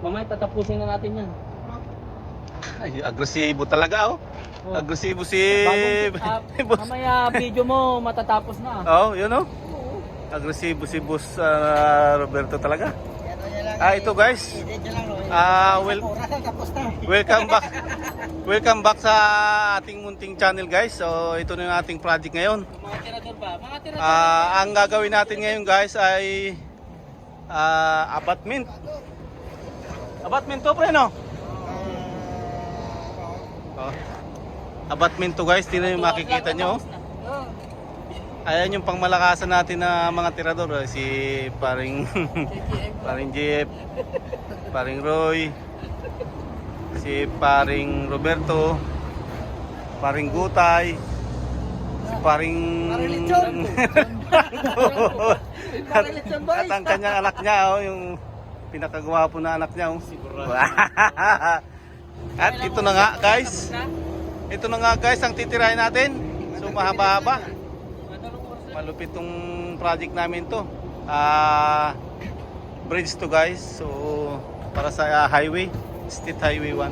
Mamaya tatapusin na natin yan. Ay, agresibo talaga oh. Oh. Agresibo si... Mamaya video mo matatapos na. Oh, yun oh. Agresibo si Boss Roberto talaga. Ito guys. Welcome back. Welcome back sa ating munting channel guys. So ito na yung ating project ngayon. Mga tirador ba? Mga tirador. Ang gagawin natin ngayon guys ay abatment. Abatment to pre no? Oh. Abatment to guys. Tingnan yung makikita nyo. Ayan yung pangmalakasan natin na mga tirador. Si paring paring Jeff, paring Roy, si paring Roberto, paring Gutay, si paring at ang kanyang anak niya oh, yung pinakagwapo na anak niya oh. At ito na nga guys. Ito na nga guys ang titirahin natin. So mahaba-haba. Malupit tong project namin to. Bridge to guys. So para sa highway, State Highway 1.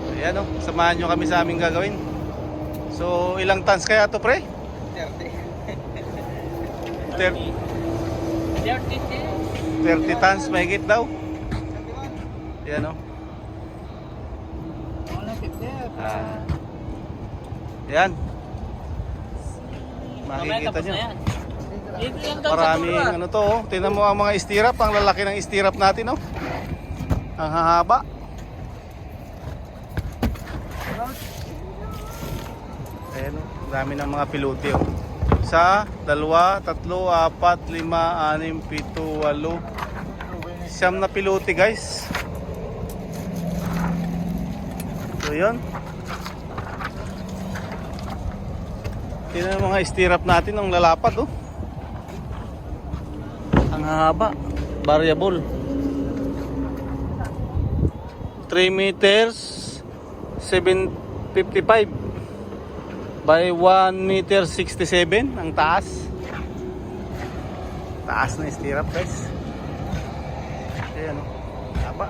So yan oh, samahan nyo kami sa aming gagawin. So ilang tons kaya to pre? 30 tons mahigit daw. Yan oh. Yan. Makikita nyo. Maraming ano to oh. Tingnan mo ang mga istirap. Ang lalaki ng istirap natin oh. Ang hahaba. Ayan oh. Dami ng mga pilote oh. 1, 2, 3, 4, 5, 6, 7, 8 siyam na pilote guys. So yun. Tingnan ang mga istirap natin ang lalapad oh. Ang haba, variable. 3 meters 755 by 1 meter 67 ang taas. Taas na istirap guys. Ayan oh. Haba.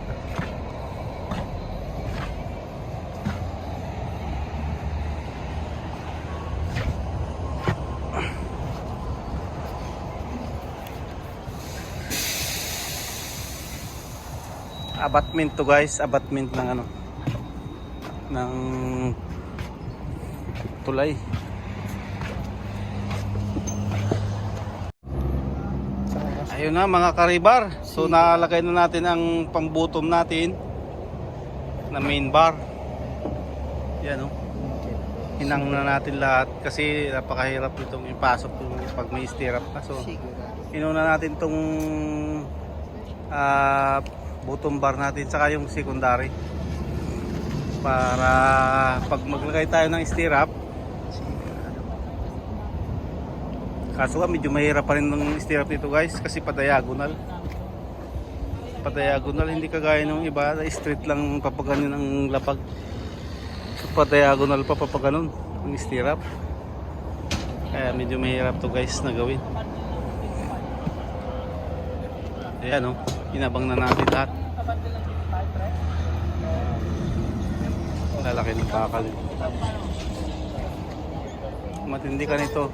Abatment to guys, abatment ng ano ng tulay. Ayun na mga karibar. So nalagay na natin ang pambutom natin na main bar. Yan oh. Hinang na natin lahat kasi napakahirap itong ipasok pag may stirrup na. So inuna natin tong bottom bar natin saka yung secondary para pag maglagay tayo ng stirrup. Kaso nga medyo mahirap pa rin ng stirrup nito guys kasi pa-diagonal. Pa-diagonal, hindi kagaya ng iba, straight lang papaganon ang lapag. So pa-diagonal pa papaganon ang stirrup. Kaya medyo mahirap to guys na gawin. Ayan oh. Inabang na natin lahat. Lalaki ng bakal. Matindi ka nito.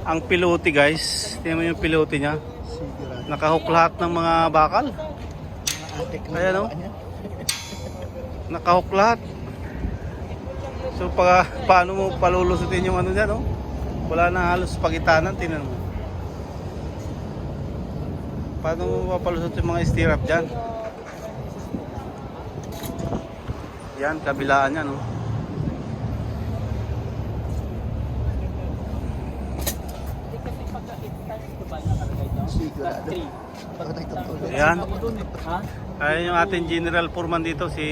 Ang pilote guys, tingnan mo yung pilote niya. Nakahook lahat ng mga bakal. Ayan o. Nakahook lahat. So paano mo palulusutin yung ano dyan o? Wala na halos pagitanan, tingnan mo. Paano mo mapalusot yung mga stirrup dyan? Yan, kabilaan yan, no? Yan. Ayan yung ating general foreman dito, si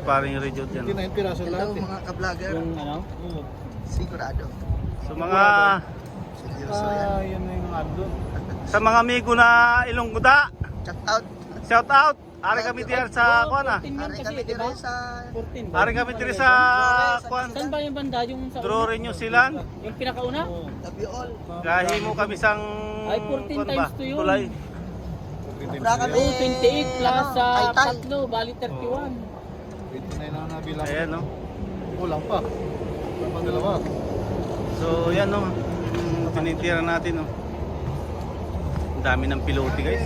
paring Rejot yan. Hello mga ka-vlogger. Yung ano? Sigurado. So mga... Yan na yung andun. Sa mga amigo na Ilonggoda, Shout out. shout out. Ari kami diyan sa kuan ah. 14 man Ari kasi, kami di ba? dire sa 14 ba? Ari kami diri sa kuan. Saan ba yung banda? Yung sa Drore New Zealand. Yung pinakauna? love you all. Gahi mo kami sang Ay, 14 kuan times to yun. Tulay. Sobra kami. Oh, 28 plus sa Ay, tatlo, bali 31. 29 na nabilang. Ayan no. Kulang pa. Kulang pa dalawa. So yan no. Tinitira natin no. Ang dami ng pilote guys.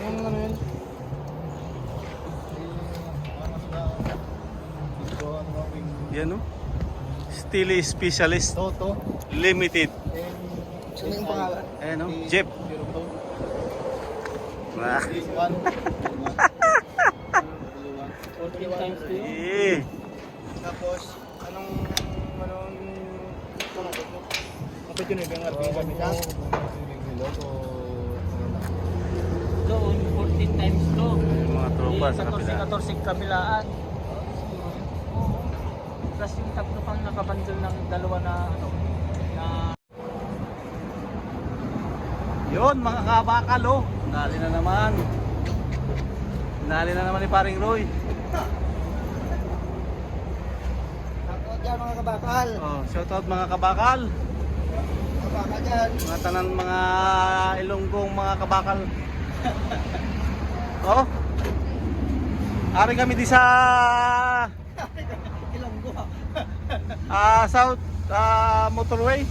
Ano yun? Yan no. Steel Specialist Toto. Limited. Sino yung pangalan? Ayan no. Jeep. Ah. 14 times 2 yun. Eh. Tapos, anong kapit yun yung RP kami na? Doon, 14 times 2. Yung mga tropa sa kapila. 14 kabilaan. Plus yung tatlo pang nakabandol ng dalawa na ano, na Yun mga kabakal oh. Nali na naman. Nali na naman ni paring Roy. Ako dyan mga kabakal. Oh, shout out mga kabakal. Kabakal dyan. Mga tanan mga Ilonggong mga kabakal. Oh. Ari kami di sa Ilonggo. South Motorway.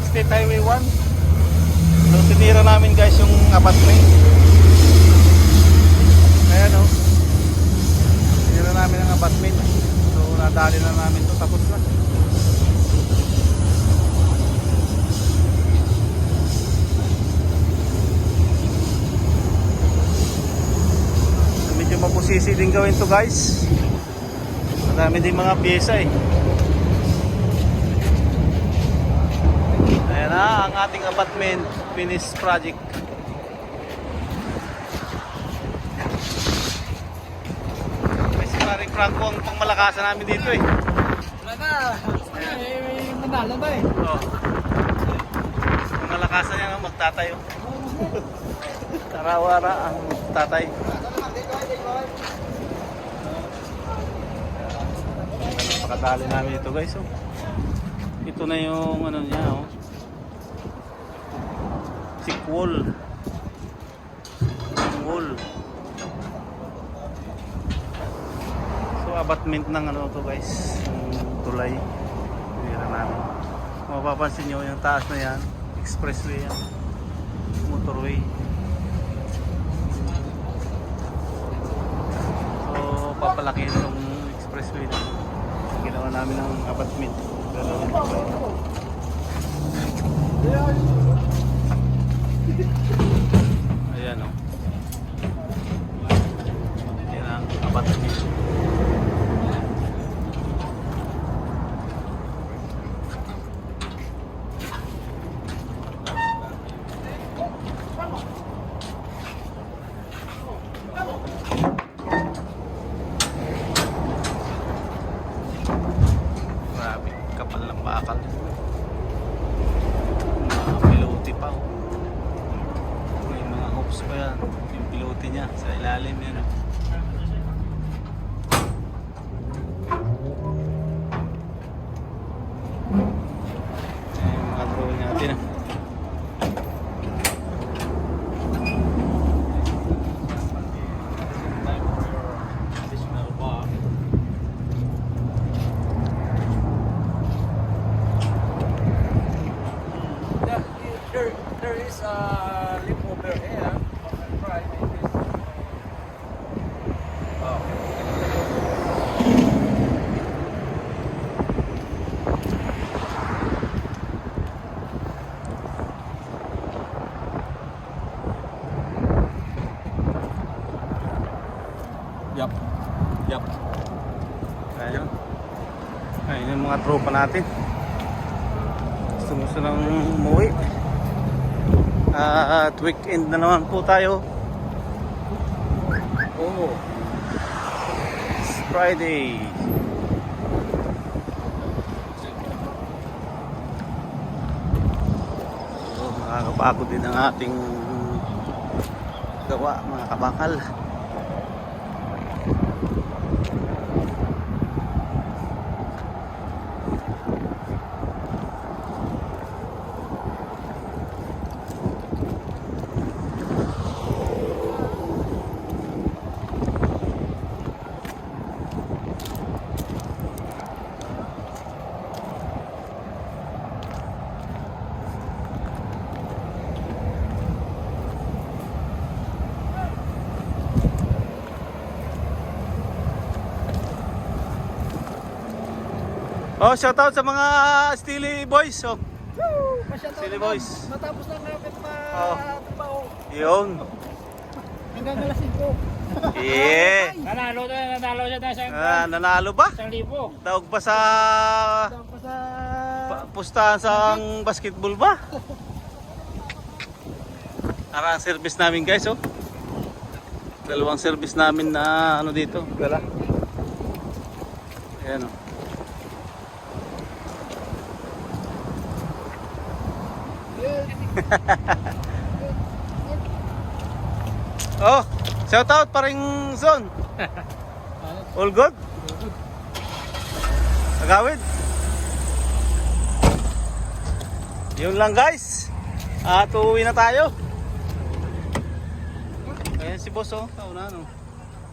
State Highway 1. So tinira namin guys yung apartment. Ayan o. Tinira namin ang apartment. So nadali na namin to, tapos na. Medyo mapusisi din gawin to guys. Madami din mga pyesa eh. Ayan na ang ating apartment finish project. May si Maring Franco ang pangmalakasan namin dito eh. Wala na. Manalo ba eh? Oh. Pangmalakasan niya nga magtatayo. Tarawara ang tatay. Pakadali namin ito guys oh. Ito na yung ano niya oh. Wall. So abutment ng ano to guys, yung tulay. Tinira namin. Kung mapapansin nyo yung taas na yan, expressway yan, motorway. So papalaki itong expressway na ginawa namin ng abutment. Ayan o. Yan ang apartment. Grabe, kapal ng bakal. Mga pilote pa oh. May mga hoops pa yan. Yung pilote niya sa ilalim yan. Yung mga drone natin. There is a lip over here. Yup. Ayun. Ayun yung mga tropa natin. Gusto nang umuwi. At weekend na naman po tayo. Oh. It's Friday. So, nakakapagod din ang ating gawa mga kabakal. Oh, shoutout sa mga Steely Boys. Oh. Masyado Silly naman. boys. Matapos lang kapit Oh. trabaho. Yun. Hanggang alas 5. Yeah. Nanalo siya tayo sa Nanalo ba? 1,000. Daog pa sa Tapos sa... pustahan sa basketball ba? Ara ang service namin guys, oh. Dalawang service namin na ano dito, dala. Ayan, oh. Oh, shout out paring Zon. All good? Agawid. Yun lang guys. At uuwi na tayo. Ayan si boss, oh. Kauna, no?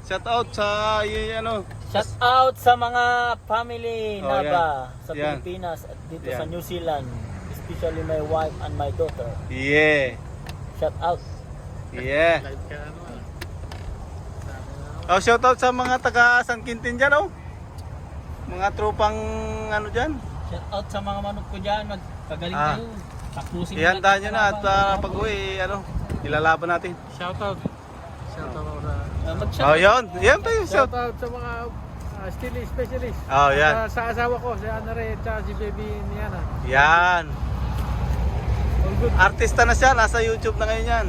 Shout out sa ano. Shout out sa mga family Oh, Naba sa Yan. Pilipinas at dito Yan. sa New Zealand, especially my wife and my daughter. Yeah. Shout out. Yeah. Oh, shout out sa mga taga San Quintin dyan, oh. Mga tropang ano dyan. Shout out sa mga manok ko diyan, magpagaling Ah. kayo. Tapusin Ihanda nyo na at pag-uwi, ano, ilalaban natin. Shout out. Shout out sa... Oh, yun. Yan pa yung Shout shout. out sa mga steel specialist. Oh, yan. Sa asawa ko, si Anare at si baby ni Ana. Yan. All good. Artista na siya, nasa YouTube na ngayon yan.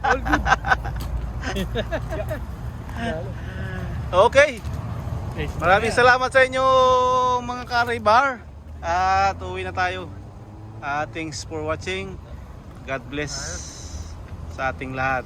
All good. Okay. Maraming salamat sa inyo mga Karibar. At uwi na tayo. Thanks for watching. God bless sa ating lahat.